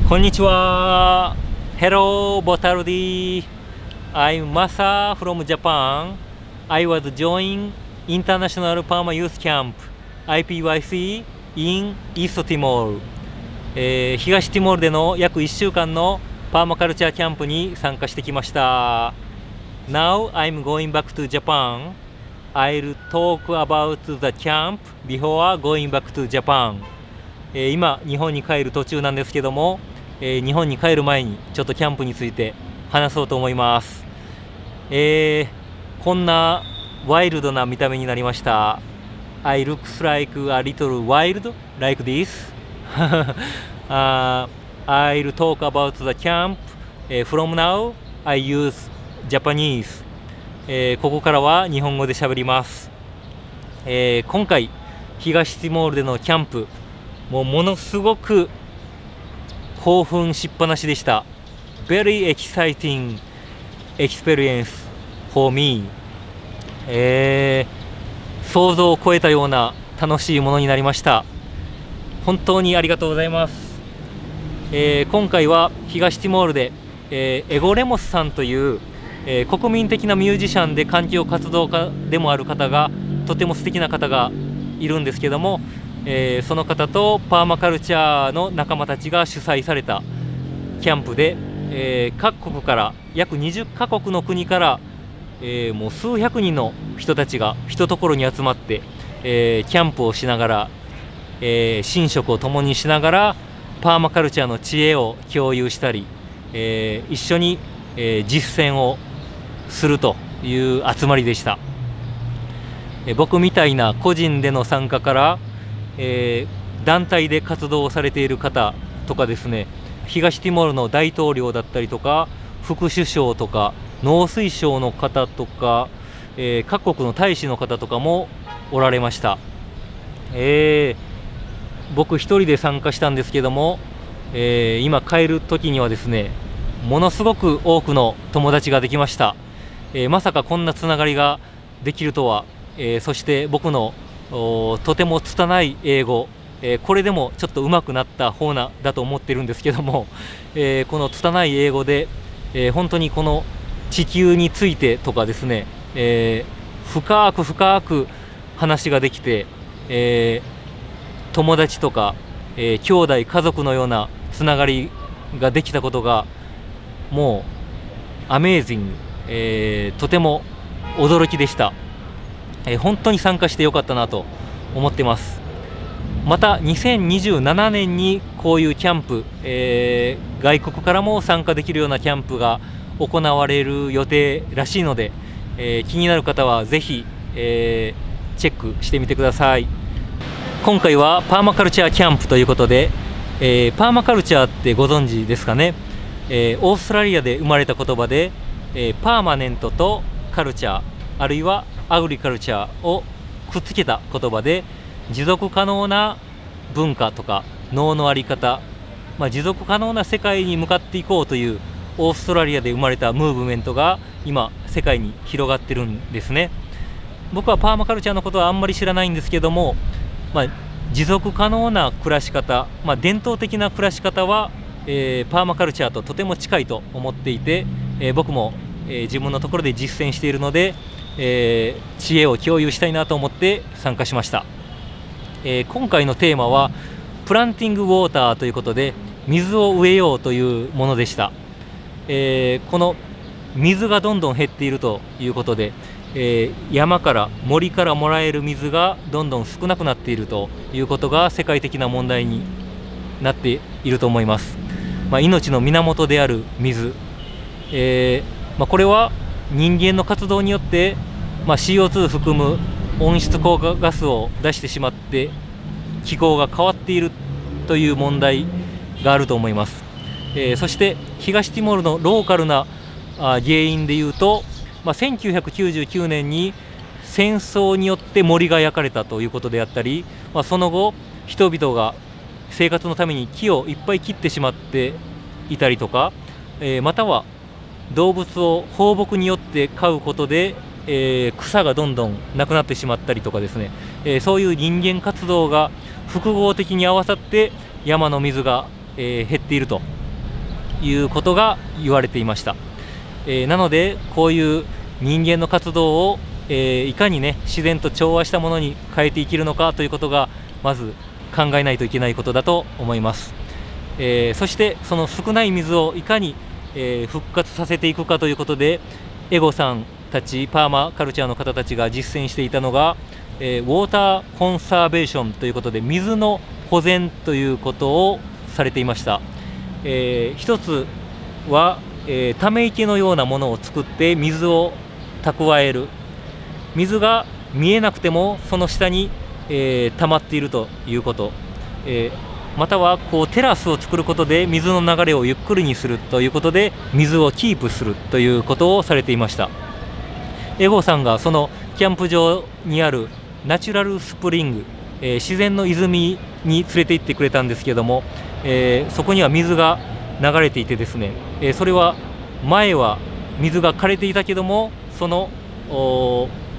こんにちは。Hello, Botaldi. I'm Masa from Japan. I was joining International Parma Youth Camp IPYC in East Timor. 東ティモールでの約1週間のパーマカルチャーキャンプに参加してきました。Now I'm going back to Japan. I'll talk about the camp before going back to Japan. 今、日本に帰る途中なんですけども、日本に帰る前にちょっとキャンプについて話そうと思います。こんなワイルドな見た目になりました。I looks like a little wild like this. I'll talk about the camp. From now, I use Japanese. ここからは日本語で喋ります。今回、東ティモールでのキャンプ、ものすごく興奮しっぱなしでした。Very exciting experience for me. 想像を超えたような楽しいものになりました。本当にありがとうございます。今回は東ティモールで、エゴレモスさんという、国民的なミュージシャンで環境活動家でもある方が、とても素敵な方がいるんですけども、その方とパーマカルチャーの仲間たちが主催されたキャンプで、各国から約20カ国の国から、もう数百人の人たちが一ところに集まって、キャンプをしながら、寝食を共にしながらパーマカルチャーの知恵を共有したり、一緒に、実践をするという集まりでした。僕みたいな個人での参加から団体で活動をされている方とかですね、東ティモールの大統領だったりとか副首相とか農水省の方とか、各国の大使の方とかもおられました。僕一人で参加したんですけども、今帰る時にはですね、ものすごく多くの友達ができました。まさかこんなつながりができるとは、そして僕のとても拙い英語、これでもちょっと上手くなった方だと思ってるんですけども、この拙い英語で、本当にこの地球についてとかですね、深く話ができて、友達とか、兄弟家族のようなつながりができたことがもうアメージング、とても驚きでした。本当に参加してよかったなと思ってます。また2027年にこういうキャンプ、外国からも参加できるようなキャンプが行われる予定らしいので、気になる方はぜひ、チェックしてみてください。今回はパーマカルチャーキャンプということで、パーマカルチャーってご存知ですかね。オーストラリアで生まれた言葉で、パーマネントとカルチャー、あるいはアグリカルチャーをくっつけた言葉で、持続可能な文化とか農の在り方、持続可能な世界に向かっていこうというオーストラリアで生まれたムーブメントが今世界に広がってるんですね。僕はパーマカルチャーのことはあんまり知らないんですけども、持続可能な暮らし方、伝統的な暮らし方は、パーマカルチャーととても近いと思っていて、僕も、自分のところで実践しているので、知恵を共有したいなと思って参加しました。今回のテーマはプランティングウォーターということで、水を植えようというものでした。この水がどんどん減っているということで、山から森からもらえる水がどんどん少なくなっているということが世界的な問題になっていると思います。命の源である水、これは人間の活動によって、CO2 含む温室効果ガスを出してしまって気候が変わっているという問題があると思います。そして東ティモールのローカルな原因でいうと、1999年に戦争によって森が焼かれたということであったり、その後人々が生活のために木をいっぱい切ってしまっていたりとか、または動物を放牧によって飼うことで、草がどんどんなくなってしまったりとかですね、そういう人間活動が複合的に合わさって山の水が減っているということが言われていました。なのでこういう人間の活動を、いかにね自然と調和したものに変えていけるのかということがまず考えないといけないことだと思います。そしてその少ない水をいかに、復活させていくかということで、エゴさんたちパーマカルチャーの方たちが実践していたのが、ウォーターコンサーベーションということで水の保全ということをされていました。一つは、ため池のようなものを作って水を蓄える。水が見えなくてもその下に、溜まっているということ、またはこうテラスを作ることで水の流れをゆっくりにするということで水をキープするということをされていました。エゴさんがそのキャンプ場にあるナチュラルスプリング、自然の泉に連れて行ってくれたんですけども、そこには水が流れていてですね、それは前は水が枯れていたけどもその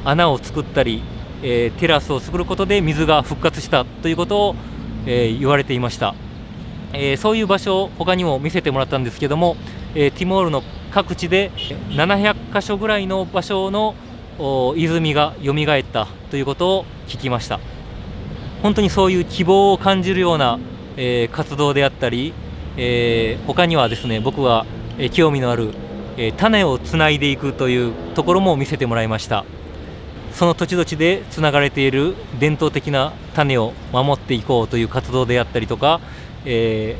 穴を作ったり、テラスを作ることで水が復活したということを、言われていました。そういう場所を他にも見せてもらったんですけども、ティモールの各地で700箇所ぐらいの場所の泉がよみがえったということを聞きました。本当にそういう希望を感じるような、活動であったり、他にはですね僕が興味のある、種をつないでいくというところも見せてもらいました。その土地土地でつながれている伝統的な種を守っていこうという活動であったりとか、染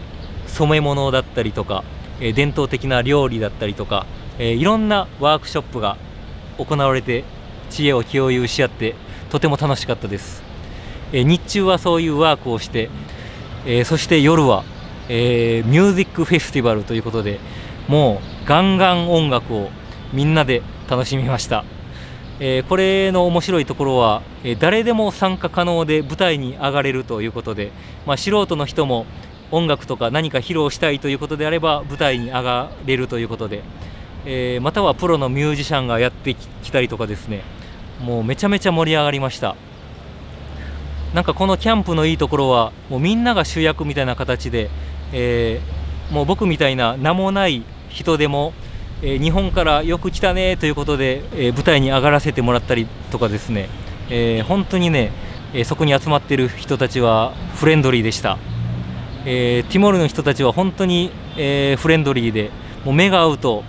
め物だったりとか、伝統的な料理だったりとか、いろんなワークショップが行われて知恵を共有し合ってとても楽しかったです。日中はそういうワークをして、そして夜は、ミュージックフェスティバルということでもうガンガン音楽をみんなで楽しみました。これの面白いところは、誰でも参加可能で舞台に上がれるということで、素人の人も音楽とか何か披露したいということであれば舞台に上がれるということで、またはプロのミュージシャンがやってきたりとかですね、もうめちゃめちゃ盛り上がりました。なんかこのキャンプのいいところはもうみんなが主役みたいな形で、もう僕みたいな名もない人でも日本からよく来たねということで、舞台に上がらせてもらったりとかですね、本当にね、そこに集まっている人たちはフレンドリーでした。ティモールの人たちは本当に、フレンドリーで、もう目が合うと、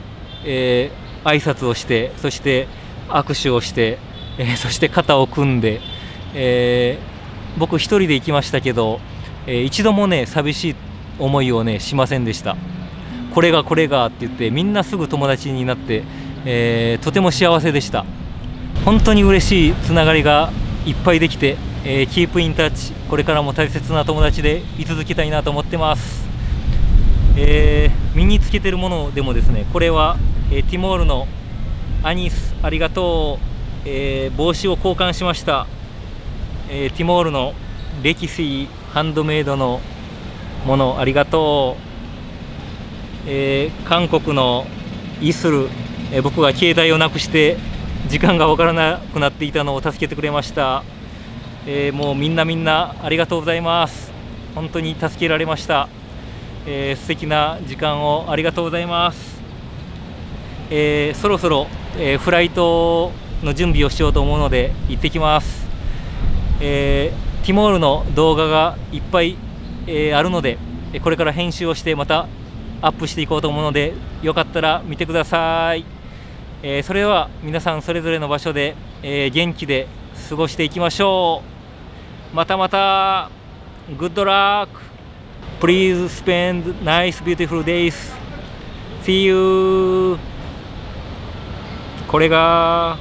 挨拶をして、そして握手をして、そして肩を組んで、僕一人で行きましたけど、一度もね寂しい思いをねしませんでした。これがって言ってみんなすぐ友達になって、とても幸せでした。本当に嬉しいつながりがいっぱいできて、キープインタッチ、これからも大切な友達で居続けたいなと思ってます。身につけてるものでもですね、これは、ティモールのアニスありがとう、帽子を交換しました。ティモールのレキシーハンドメイドのものありがとう。韓国のイスル、僕が携帯をなくして時間が分からなくなっていたのを助けてくれました。もうみんなありがとうございます。本当に助けられました。素敵な時間をありがとうございます。そろそろ、フライトの準備をしようと思うので行ってきます。ティモールの動画がいっぱい、あるのでこれから編集をしてまたアップしていこうと思うのでよかったら見てください。それでは皆さんそれぞれの場所で、元気で過ごしていきましょう。またGood luck. Please spend nice beautiful days. See you. これが